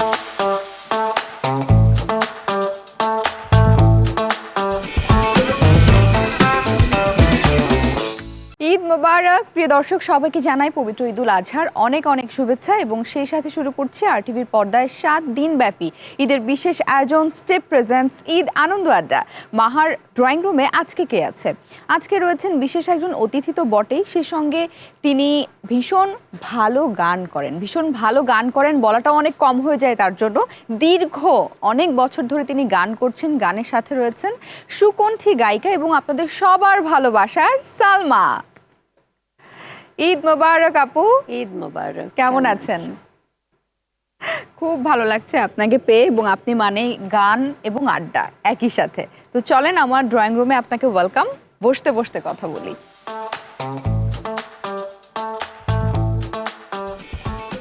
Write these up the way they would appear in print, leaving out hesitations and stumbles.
ঈদ মোবারক প্রিয় দর্শক, সবাইকে জানাই পবিত্র ঈদুল আজহার অনেক অনেক শুভেচ্ছা এবং সেই সাথে শুরু করছি আরটিভির পর্দায় 7 দিন ব্যাপী ঈদের বিশেষ আয়োজন স্টেপ প্রেজেন্টস ঈদ আনন্দ আড্ডা। মাহার ড্রয়িং রুমে আজকে কে আছে? আজকে রয়েছেন বিশেষ একজন অতিথি তো বটেই, সে সঙ্গে তিনি ভীষণ ভালো গান করেন বলাটা অনেক কম হয়ে যায় তার জন্য। দীর্ঘ অনেক বছর ধরে তিনি গান করছেন, গানের সাথে রয়েছেন সুকণ্ঠী গায়িকা এবং আপনাদের সবার ভালোবাসার সালমা। ঈদ মোবারক আপু। ঈদ মোবারক। কেমন আছেন? খুব ভালো লাগছে আপনাকে পেয়ে, এবং আপনি মানে গান এবং আড্ডা একই সাথে। তো চলেন আমার ড্রয়িং রুমে আপনাকে ওয়েলকাম, বসতে বসতে কথা বলি।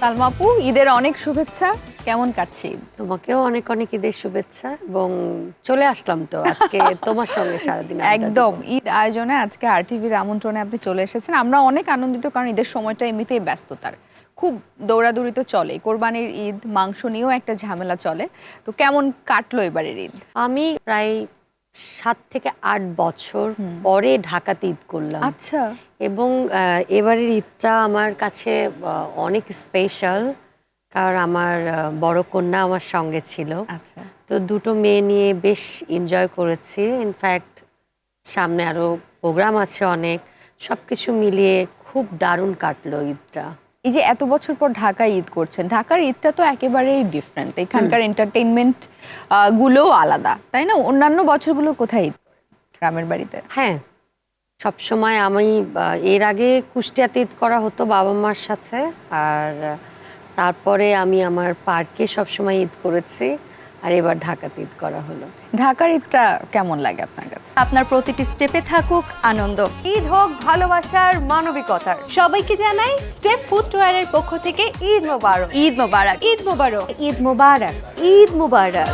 সালমা আপু, ঈদের অনেক শুভেচ্ছা, কেমন কাটছে ঈদ? তোমাকেও অনেক অনেক ঈদের শুভেচ্ছা, এবং চলে আসলাম তো আজকে তোমার সঙ্গে সারাদিন একদম ঈদ আয়োজনে আজকে আরটিভির আমন্ত্রণে আপনি চলে এসেছেন। আমরা অনেক আনন্দিত, কারণ ঈদের সময়টা এমনিতেই ব্যস্ততার, খুব দৌড়াদৌড়ি তো চলে। কোরবানির ঈদ, মাংস নিয়েও একটা ঝামেলা চলে। তো কেমন কাটলো এবারের ঈদ? আমি প্রায় 7 থেকে 8 বছর পরে ঢাকাতে ঈদ করলাম। আচ্ছা। এবং এবারের ঈদটা আমার কাছে অনেক স্পেশাল, কারণ আমার বড় কন্যা আমার সঙ্গে ছিল। আচ্ছা। তো দুটো মেয়ে নিয়ে বেশ এনজয় করেছি। ইনফ্যাক্ট সামনে আরো প্রোগ্রাম আছে অনেক, সবকিছু মিলিয়ে খুব দারুণ কাটলো ঈদটা। এই যে এত বছর পর ঢাকায় ঈদ করছেন, ঢাকার ঈদটা তো একেবারেই ডিফারেন্ট, এখানকার এন্টারটেইনমেন্ট গুলোও আলাদা, তাই না? অন্যান্য বছরগুলো কোথায় ঈদ করেন? গ্রামের বাড়িতে? হ্যাঁ, সবসময় আমি এর আগে কুষ্টিয়াতে ঈদ করা হতো বাবা মার সাথে, আর তারপরে আমি আমার পার্কে সবসময় ঈদ করেছি, আর এবার ঢাকাতে ঈদ করা হলো। ঢাকার ঈদটা কেমন লাগে আপনার কাছে? আপনার প্রতিটি স্টেপে থাকুক আনন্দ। ঈদ হোক ভালোবাসার, মানবিকতার। সবাইকে জানাই স্টেপ ফুটওয়্যারের পক্ষ থেকে ঈদ মোবারক। ঈদ মোবারক। ঈদ মোবারক। ঈদ মোবারক। ঈদ মোবারক।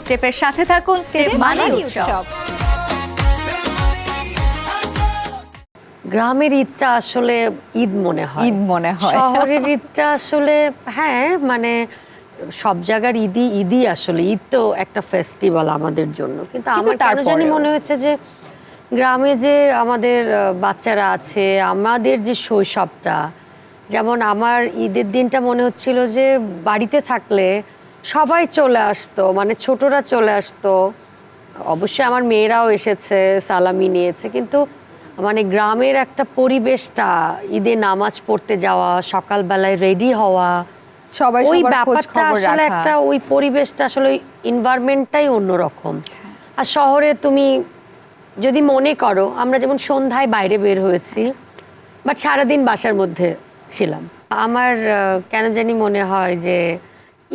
স্টেপের সাথে থাকুন, স্টেপ মানে উৎসব। গ্রামের ঈদটা আসলে ঈদ মনে হয়, ঈদ মনে হয়। শহরের ঈদটা আসলে হ্যাঁ মানে সব জায়গার ঈদই ঈদই, আসলে ঈদ তো একটা ফেস্টিভ্যাল আমাদের জন্য। কিন্তু আমার কেন জানি মনে হচ্ছে যে গ্রামে যে আমাদের বাচ্চারা আছে, আমাদের যে শৈশবটা, যেমন আমার ঈদের দিনটা মনে হচ্ছিল যে বাড়িতে থাকলে সবাই চলে আসতো, মানে ছোটরা চলে আসতো। অবশ্যই আমার মেয়েরাও এসেছে, সালামি নিয়েছে, কিন্তু মানে গ্রামের একটা পরিবেশটা, ঈদে নামাজ পড়তে যাওয়া, সকালবেলায় রেডি হওয়া, সবাই ওই সবার খোঁজ ব্যাপারটা খবর আসলে রাখা, একটা ওই পরিবেশটা আসলে এনভায়রনমেন্টটাই অন্যরকম। আর শহরে তুমি যদি মনে করো, আমরা যেমন সন্ধ্যায় বাইরে বের হয়েছি, বাট সারাদিন বাসার মধ্যে ছিলাম। আমার কেন জানি মনে হয় যে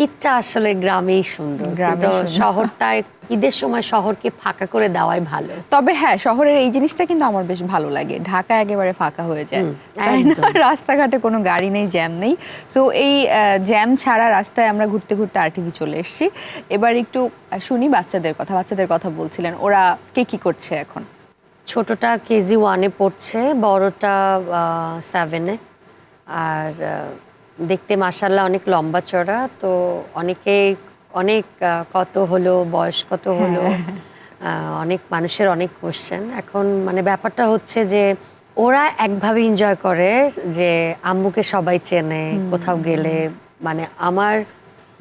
ঈদটা আসলে গ্রামেই সুন্দর, কিন্তু শহরটায় ঈদের সময় শহরকে ফাঁকা করে দেওয়াই ভালো। তবে হ্যাঁ, শহরের এই জিনিসটা কিন্তু আমার বেশ ভালো লাগে, ঢাকা একেবারে ফাঁকা হয়ে যায়, তাই না? রাস্তাঘাটে কোনো গাড়ি নেই, জ্যাম নেই। তো এই জ্যাম ছাড়া রাস্তায় আমরা ঘুরতে ঘুরতে আরটিভি চলে এসেছি। এবার একটু শুনি বাচ্চাদের কথা বলছিলেন, ওরা কে কি করছে এখন? ছোটটা কেজি 1-এ পড়ছে, বড়টা 7-এ। আর দেখতে মাশাআল্লাহ অনেক লম্বা চড়া। তো অনেকে অনেক কত হলো, বয়স কত হলো, অনেক মানুষের অনেক কোশ্চেন। এখন মানে ব্যাপারটা হচ্ছে যে ওরা একভাবে এনজয় করে যে আম্মুকে সবাই চেনে, কোথাও গেলে মানে আমার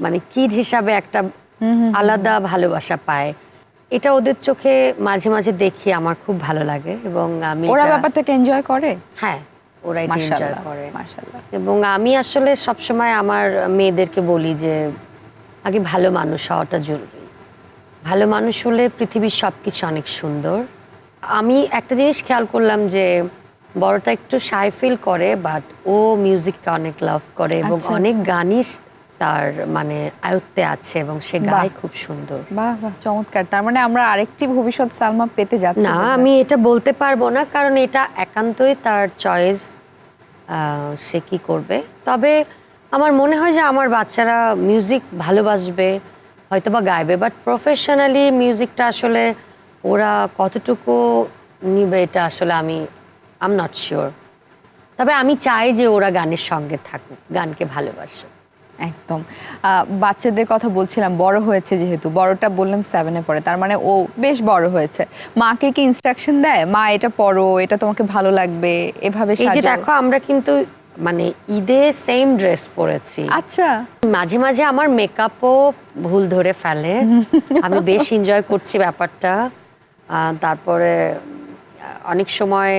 মানে কিড হিসাবে একটা আলাদা ভালোবাসা পায়। এটা ওদের চোখে মাঝে মাঝে দেখি, আমার খুব ভালো লাগে। এবং আমি ওরা ব্যাপারটাকে এনজয় করে। হ্যাঁ, ওরা এটা এনজয় করে। মাশাআল্লাহ। এবং আমি আসলে সবসময় আমার মেয়েদেরকে বলি যে আগে ভালো মানুষ হওয়াটা জরুরি। ভালো মানুষ হলে পৃথিবীর সবকিছু অনেক সুন্দর। আমি একটা জিনিস খেয়াল করলাম যে বড়টা একটু শাই ফিল করে, বাট ও মিউজিকটা অনেক লাভ করে এবং অনেক গানই তার মানে আয়ত্তে আছে, এবং সে গায় খুব সুন্দর। বাহ বাহ, চমৎকার। তার মানে আমরা আরেকটি ভবিষ্যৎ সালমা পেতে যাচ্ছি। না, আমি এটা বলতে পারবো না, কারণ এটা একান্তই তার চয়েস, সে কি করবে। তবে আমার মনে হয় যে আমার বাচ্চারা মিউজিক ভালোবাসবে, হয়তোবা গাইবে, বাট প্রফেশনালি মিউজিকটা আসলে ওরা কতটুকু নিবে এটা আসলে আই এম নট শিওর। তবে আমি চাই যে ওরা গানের সঙ্গে থাকুক, গানকে ভালোবাসুক। একদম। বাচ্চাদের কথা বলছিলাম, বড় হয়েছে যেহেতু, বড়টা বললেন 7-এ পড়ে, তার মানে ও বেশ বড় হয়েছে। মাকে কি ইনস্ট্রাকশন দেয়, মা এটা পড়ো, এটা তোমাকে ভালো লাগবে, এভাবে এই যে সাজাও? দেখো আমরা কিন্তু মানে ঈদে সেম ড্রেস পরেছি। আচ্ছা। মাঝে মাঝে আমার মেকআপও ভুল ধরে ফেলে, আমি বেশ এনজয় করছি ব্যাপারটা। তারপরে অনেক সময়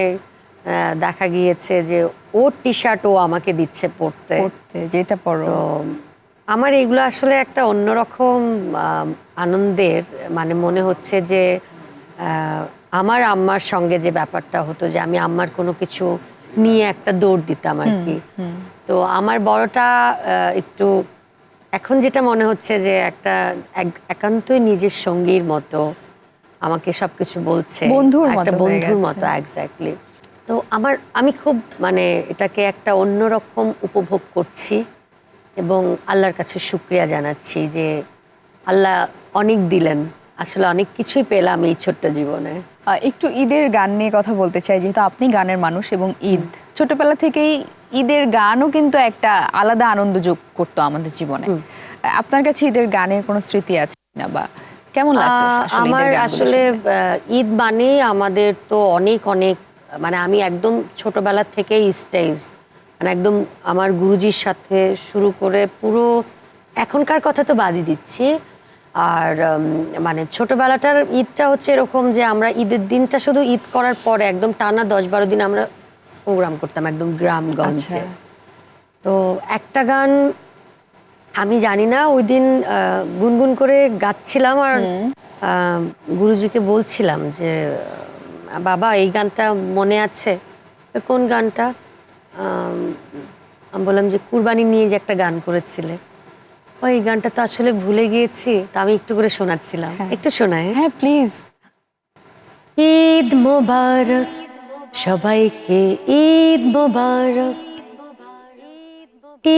দেখা গিয়েছে যে ওর টি শার্ট ও আমাকে দিচ্ছে পরতে, যেটা পড়ো। তো আমার এগুলো আসলে একটা অন্যরকম আনন্দের, মানে মনে হচ্ছে যে আমার আম্মার সঙ্গে যে ব্যাপারটা হতো যে আমি আম্মার কোনো কিছু নিয়ে একটা দৌড় দিতাম আর কি। তো আমার বড়টা একটু এখন যেটা মনে হচ্ছে যে একটা একান্তই নিজের সঙ্গীর মতো আমাকে সবকিছু বলছে, বন্ধুর একটা মতো হয়ে বন্ধুর গেছে। মতো, এক্স্যাক্টলি। তো আমি খুব মানে এটাকে একটা অন্যরকম উপভোগ করছি এবং আল্লাহর কাছে শুক্রিয়া জানাচ্ছি যে আল্লাহ অনেক দিলেন, আসলে অনেক কিছুই পেলাম এই ছোট্ট জীবনে। একটু ঈদের গান নিয়ে কথা বলতে চাই, যেহেতু আপনি গানের মানুষ এবং ঈদ ছোটবেলা থেকেই ঈদের গানও কিন্তু একটা আলাদা আনন্দ যোগ করতো আমাদের জীবনে। আপনার কাছে ঈদের গানের কোনো স্মৃতি আছে না, বা কেমন লাগতো আসলে আমার ঈদের গানগুলো আসলে শুনতে? ঈদ মানেই আমাদের তো অনেক অনেক, মানে আমি একদম ছোটবেলা থেকেই স্টেজ, মানে একদম আমার গুরুজির সাথে শুরু করে পুরো, এখনকার কথা তো বাদই দিচ্ছি। আর মানে ছোটবেলাটার ঈদটা হচ্ছে এরকম যে আমরা ঈদের দিনটা শুধু ঈদ করার পরে একদম টানা 10-12 দিন আমরা প্রোগ্রাম করতাম একদম গ্রামগঞ্জে। আচ্ছা। তো একটা গান আমি জানি না, ওই দিন গুনগুন করে গাচ্ছিলাম আর গুরুজিকে বলছিলাম যে বাবা এই গানটা মনে আছে? কোন গানটা? আমি বললাম যে কুরবানি নিয়ে যে একটা গান করেছিলে, ওই গানটা তো আসলে ভুলে গিয়েছি, তা আমি একটু করে শোনাচ্ছিলাম। একটু শোনায়। হ্যাঁ প্লিজ। ঈদ মোবারক সবাইকে, ঈদ মোবারক,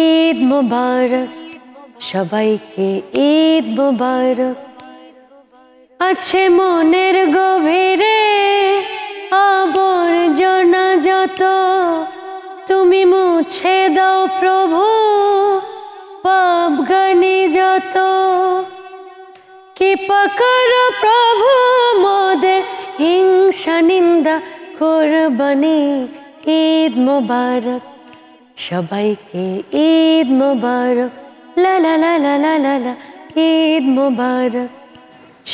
ঈদ মোবারক সবাইকে, ঈদ মোবারক। আছে মনের গভীরে আবর্জনা যত, তুমি মুছে দাও প্রভু পাপগানি যত। কৃপা করো প্রভু মোদের হিংসা নিন্দা কোরবানি, ঈদ মোবারক সবাইকে, ঈদ মোবারক, লা লা লা লা লা লা লা, ঈদ মোবারক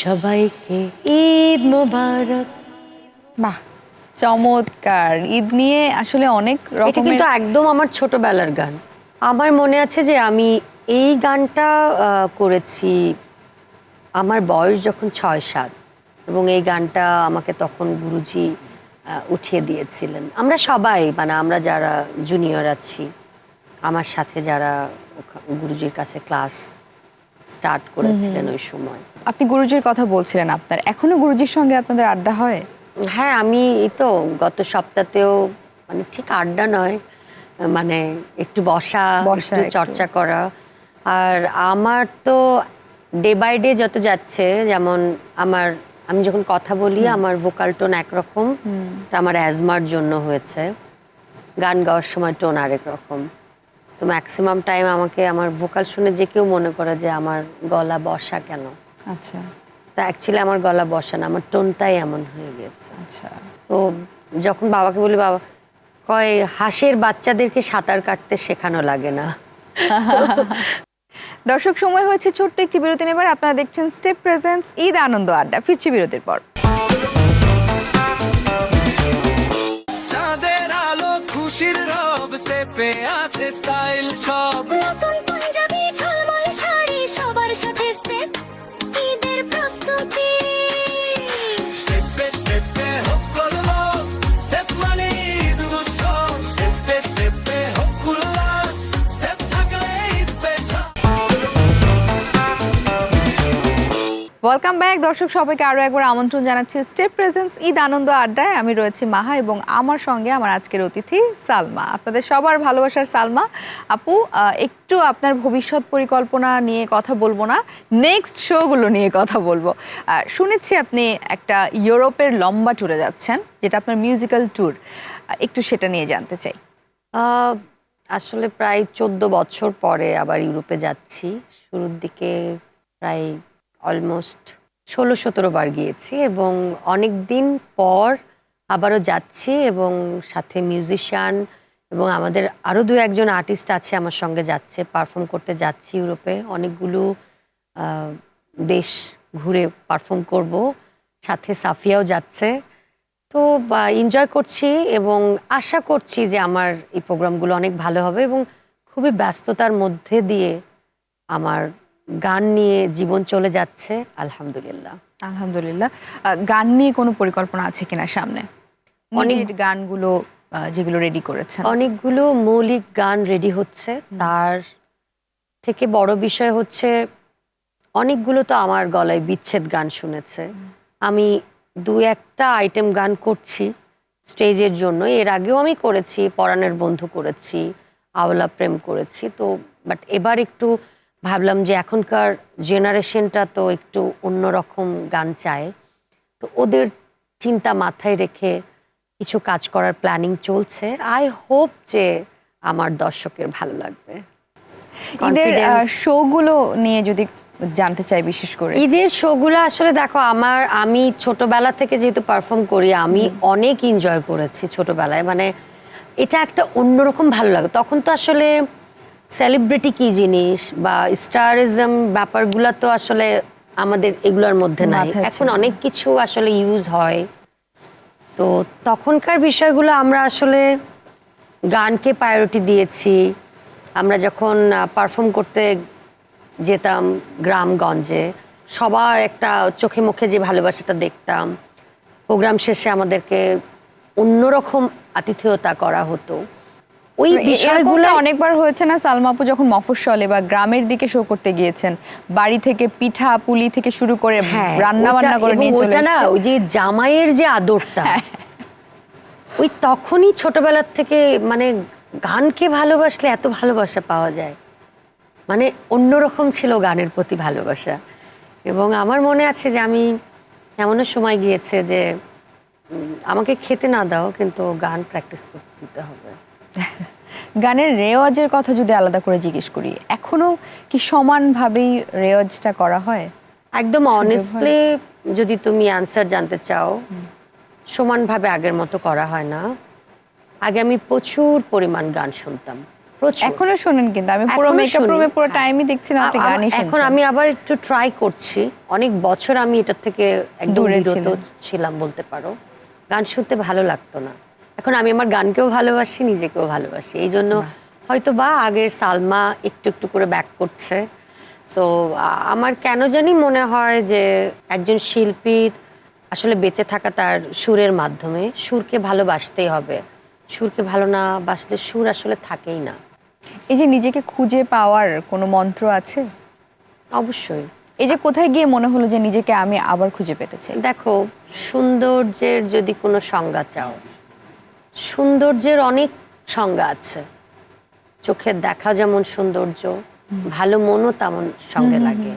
সবাইকে, ঈদ মোবারক। বাহ, চমৎকার। ঈদ নিয়ে আসলে অনেক এটা রকমের। কিন্তু একদম আমার ছোটবেলার গান। আমার মনে আছে যে আমি এই গানটা করেছি আমার বয়স যখন 6-7, এবং এই গানটা আমাকে তখন গুরুজি উঠিয়ে দিয়েছিলেন। আমরা সবাই, মানে আমরা যারা জুনিয়র আছি, আমার সাথে যারা গুরুজির কাছে ক্লাস স্টার্ট করেছিলেন ওই সময়। আপনি গুরুজির কথা বলছিলেন, আপনার এখনো গুরুজির সঙ্গে আপনাদের আড্ডা হয়? হ্যাঁ, আমি এই তো গত সপ্তাহতেও, মানে ঠিক আড্ডা নয়, মানে একটু বসা, একটু চর্চা করা। আর আমার তো ডে বাই ডে যত যাচ্ছে, যেমন আমি যখন কথা বলি আমার ভোকাল টোন একরকম, তা আমার অ্যাজমার জন্য হয়েছে, গান গাওয়ার সময় টোন আরেক রকম। তো ম্যাক্সিমাম টাইম আমাকে আমার ভোকাল শুনে যে কেউ মনে করে যে আমার গলা বসা কেন। আচ্ছা। তা অ্যাকচুয়ালি আমার গলা বসা না, আমার টোনটাই এমন হয়ে গেছে। আচ্ছা। তো যখন বাবাকে বলি, বাবা কয় হাঁসের বাচ্চাদেরকে সাঁতার কাটতে শেখানো লাগে না। দর্শক, সময় হয়েছে ছোট্ট একটি বিরতি নেবার। আপনারা দেখছেন স্টেপ প্রেজেন্স ঈদ আনন্দ আড্ডা। ফিরছি বিরতির পর। চাঁদের আলো খুশির রব, স্টেপে আছে স্টাইল সব, নতুন পাঞ্জাবি ঝলমল শাড়ি সবার সাথে স্টেপ, ঈদের প্রস্তুতি। স্টেপে স্টেপে হোক কলরব, স্টেপ মানে ঈদ উৎসব, স্টেপে স্টেপে হোক উল্লাস, স্টেপ থাকলে ঈদ স্পেশাল। ওয়েলকাম ব্যাক দর্শক, সবাইকে আরও একবার আমন্ত্রণ জানাচ্ছি স্টেপ প্রেজেন্স ঈদ আনন্দ আড্ডায়। আমি রয়েছি মাহা এবং আমার সঙ্গে আমার আজকের অতিথি সালমা, আপনাদের সবার ভালোবাসার সালমা আপু। একটু আপনার ভবিষ্যৎ পরিকল্পনা নিয়ে কথা বলবো না, নেক্সট শোগুলো নিয়ে কথা বলবো। শুনেছি আপনি একটা ইউরোপের লম্বা ট্যুরে যাচ্ছেন, যেটা আপনার মিউজিক্যাল ট্যুর, একটু সেটা নিয়ে জানতে চাই। আহ, আসলে প্রায় 14 বছর পরে আবার ইউরোপে যাচ্ছি। শুরুর দিকে প্রায় অলমোস্ট 16-17 বার গিয়েছি এবং অনেক দিন পর আবারও যাচ্ছি এবং সাথে মিউজিশিয়ান এবং আমাদের আরও দু একজন আর্টিস্ট আছে আমার সঙ্গে যাচ্ছে, পারফর্ম করতে যাচ্ছি ইউরোপে। অনেকগুলো আহ, দেশ ঘুরে পারফর্ম করব, সাথে সাফিয়াও যাচ্ছে। তো এনজয় করছি এবং আশা করছি যে আমার এই প্রোগ্রামগুলো অনেক ভালো হবে এবং খুবই ব্যস্ততার মধ্যে দিয়ে আমার গান নিয়ে জীবন চলে যাচ্ছে আলহামদুলিল্লাহ। আলহামদুলিল্লাহ। গান নিয়ে কোনো পরিকল্পনা আছে কিনা সামনে? অনেক- নিজের গানগুলো যেগুলো রেডি করেছেন। অনেকগুলো মৌলিক গান রেডি হচ্ছে, তার থেকে বড় বিষয় হচ্ছে অনেকগুলো তো আমার গলায় বিচ্ছেদ গান শুনেছে। আমি দু একটা আইটেম গান করছি স্টেজের জন্য, এর আগেও আমি করেছি, পরাণের বন্ধু করেছি, আওলা প্রেম করেছি। তো বাট এবার একটু ভাবলাম যে এখনকার জেনারেশনটা তো একটু অন্যরকম গান চায়, তো ওদের চিন্তা মাথায় রেখে কিছু কাজ করার প্ল্যানিং চলছে। আই হোপ যে আমার দর্শকের ভালো লাগবে। ঈদের Confidence- শোগুলো নিয়ে যদি জানতে চাই বিশেষ করে। ঈদের শোগুলো আসলে দেখো, আমি ছোটবেলা থেকে যেহেতু পারফর্ম করি, আমি অনেক এনজয় করেছি ছোটবেলায়। মানে এটা একটা অন্যরকম ভালো লাগে। তখন তো আসলে সেলিব্রিটি কি জিনিস বা স্টারিজম ব্যাপারগুলো তো আসলে আমাদের এগুলোর মধ্যে নাই। মাথায় এখন ছিল না। অনেক কিছু আসলে ইউজ হয়। তো তখনকার বিষয়গুলো আমরা আসলে গানকে প্রায়োরিটি দিয়েছি। আমরা যখন পারফর্ম করতে যেতাম গ্রামগঞ্জে, সবার একটা চোখে মুখে যে ভালোবাসাটা দেখতাম। প্রোগ্রাম শেষে আমাদেরকে অন্যরকম আতিথেয়তা করা হতো। ওই বিষয়গুলো এরকমটা অনেকবার হয়েছে না সালমা আপু, যখন মফস্বলে বা গ্রামের দিকে শো করতে গিয়েছেন, বাড়ি থেকে পিঠা পুলি থেকে শুরু করে রান্না বান্না করে নিয়ে চলে ওটা না, এসেছে। ওই যে জামাইয়ের যে আদরটা, ওই তখনই ছোটবেলার থেকে মানে গানকে ভালোবাসলে এত ভালোবাসা পাওয়া যায়। মানে অন্যরকম ছিল গানের প্রতি ভালোবাসা। এবং আমার মনে আছে যে আমি এমনও সময় গিয়েছে যে আমাকে খেতে না দাও, কিন্তু গান প্র্যাকটিস করতে দিতে হবে। গানের রেওয়াজের কথা যদি আলাদা করে জিজ্ঞেস করি, এখনো কি সমানভাবেই রেওয়াজটা করা হয়? একদম হয়? অনেস্টলি যদি তুমি অ্যান্সার জানতে চাও, সমানভাবে আগের মতো করা হয় না। আগে আমি প্রচুর পরিমাণ গান শুনতাম, প্রচুর। এখনো শোনেন? কিন্তু আমি পুরো এখনো মেকআপ শুনি, রুমে পুরো হ্যাঁ। টাইমই দেখছি না আপনি গানই এখন শুনছেন। আমি আবার একটু ট্রাই করছি। অনেক বছর আমি এটার থেকে একদম দূরে বিরত ছিলেন। ছিলাম বলতে পারো। গান শুনতে ভালো লাগতো না। এখন আমি আমার গানকেও ভালোবাসি, নিজেকেও ভালোবাসি। এই জন্য হয়তো বা আগের সালমা একটু একটু করে ব্যাক করছে। সো আমার কেন জানি মনে হয় যে একজন শিল্পীর আসলে বেঁচে থাকা তার সুরের মাধ্যমে। সুরকে ভালোবাসতেই হবে। সুরকে ভালো না বাসলে সুর আসলে থাকেই না। এই যে নিজেকে খুঁজে পাওয়ার কোনো মন্ত্র আছে? অবশ্যই। এই যে কোথায় গিয়ে মনে হলো যে নিজেকে আমি আবার খুঁজে পেতে চাই? দেখো, সৌন্দর্যের যদি কোনো সংজ্ঞা চাও, সৌন্দর্যের অনেক সংজ্ঞা আছে। চোখের দেখা যেমন সৌন্দর্য, ভালো মনও তেমন সঙ্গে লাগে।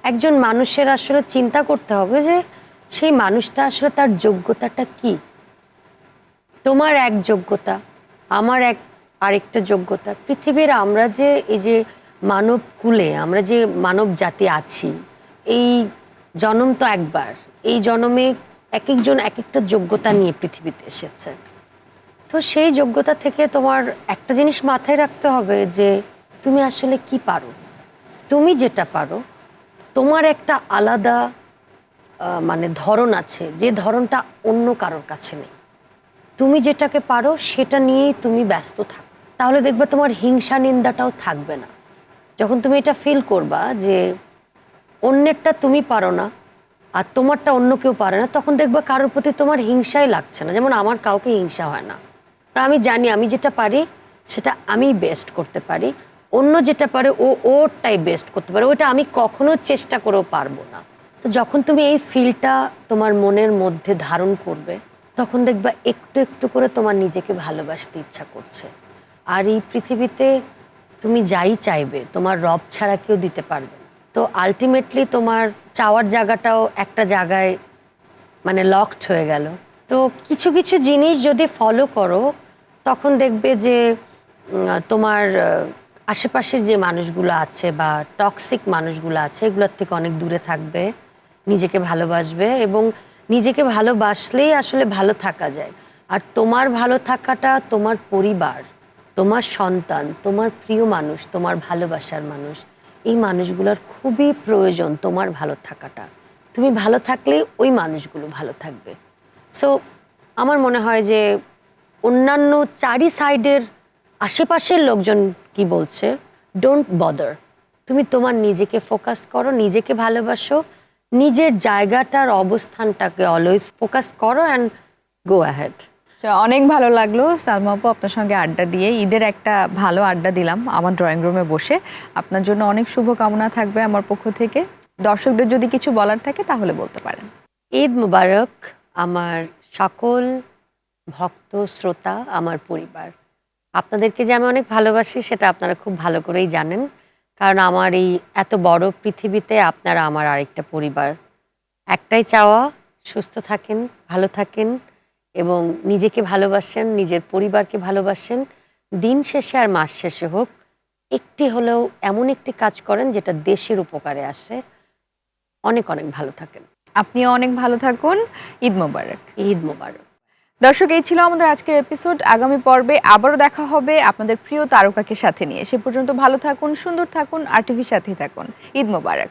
একজন মানুষের আসলে চিন্তা করতে হবে যে সেই মানুষটা আসলে তার যোগ্যতাটা কি। তোমার এক যোগ্যতা, আমার আরেকটা যোগ্যতা। পৃথিবীর আমরা যে এই যে মানব কুলে আমরা যে মানব জাতি আছি, এই জনম তো একবার। এই জনমে এক একজন এক একটা যোগ্যতা নিয়ে পৃথিবীতে এসেছে। তো সেই যোগ্যতা থেকে তোমার একটা জিনিস মাথায় রাখতে হবে যে তুমি আসলে কি পারো। তুমি যেটা পারো, তোমার একটা আলাদা মানে ধরন আছে, যে ধরনটা অন্য কারোর কাছে নেই। তুমি যেটাকে পারো সেটা নিয়েই তুমি ব্যস্ত থাকো, তাহলে দেখবে তোমার হিংসা নিন্দাটাও থাকবে না। যখন তুমি এটা ফিল করবা যে অন্যেরটা তুমি পারো না আর তোমারটা অন্য কেউ পারে না, তখন দেখবা কারোর প্রতি তোমার হিংসাই লাগছে না। যেমন আমার কাউকে হিংসা হয় না, কারণ আমি জানি আমি যেটা পারি সেটা আমি বেস্ট করতে পারি। অন্য যেটা পারে ওরটাই বেস্ট করতে পারে, ওটা আমি কখনো চেষ্টা করেও পারবো না। তো যখন তুমি এই ফিলটা তোমার মনের মধ্যে ধারণ করবে, তখন দেখবা একটু একটু করে তোমার নিজেকে ভালোবাসতে ইচ্ছা করছে। আর এই পৃথিবীতে তুমি যাই চাইবে তোমার রব ছাড়া কেউ দিতে পারবে না। তো আলটিমেটলি তোমার চাওয়ার জায়গাটাও একটা জায়গায় মানে লকড হয়ে গেল। তো কিছু কিছু জিনিস যদি ফলো করো, তখন দেখবে যে তোমার আশেপাশের যে মানুষগুলো আছে বা টক্সিক মানুষগুলো আছে এগুলোর থেকে অনেক দূরে থাকবে, নিজেকে ভালোবাসবে এবং নিজেকে ভালোবাসলেই আসলে ভালো থাকা যায়। আর তোমার ভালো থাকাটা তোমার পরিবার, তোমার সন্তান, তোমার প্রিয় মানুষ, তোমার ভালোবাসার মানুষ, এই মানুষগুলোর খুবই প্রয়োজন তোমার ভালো থাকাটা। তুমি ভালো থাকলেই ওই মানুষগুলো ভালো থাকবে। সো আমার মনে হয় যে অন্যান্য চারি সাইডের আশেপাশের লোকজন কি বলছে, ডোন্ট বদার। তুমি তোমার নিজেকে ফোকাস করো, নিজেকে ভালোবাসো, নিজের জায়গাটার অবস্থানটাকে অলওয়েজ ফোকাস করো অ্যান্ড গো অ্যাহেড। তো অনেক ভালো লাগলো সালমা আপু আপনার সঙ্গে আড্ডা দিয়ে। ঈদের একটা ভালো আড্ডা দিলাম আমার ড্রয়িং রুমে বসে। আপনার জন্য অনেক শুভকামনা থাকবে আমার পক্ষ থেকে। দর্শকদের যদি কিছু বলার থাকে তাহলে বলতে পারেন। ঈদ মুবারক আমার সকল ভক্ত শ্রোতা, আমার পরিবার। আপনাদেরকে যে আমি অনেক ভালোবাসি সেটা আপনারা খুব ভালো করেই জানেন, কারণ আমার এই এত বড় পৃথিবীতে আপনারা আমার আরেকটা পরিবার। একটাই চাওয়া, সুস্থ থাকেন, ভালো থাকেন এবং নিজেকে ভালোবাসেন, নিজের পরিবারকে ভালোবাসেন। দিন শেষে আর মাস শেষে হোক, একটি হলেও এমন একটি কাজ করেন যেটা দেশের উপকারে আসে। অনেক অনেক ভালো থাকেন। আপনিও অনেক ভালো থাকুন। ঈদ মোবারক। ঈদ মোবারক। দর্শক, এই ছিল আমাদের আজকের এপিসোড। আগামী পর্বে আবারও দেখা হবে আপনাদের প্রিয় তারকাকে সাথে নিয়ে। সে পর্যন্ত ভালো থাকুন, সুন্দর থাকুন, আর টিভির সাথেই থাকুন। ঈদ মোবারক।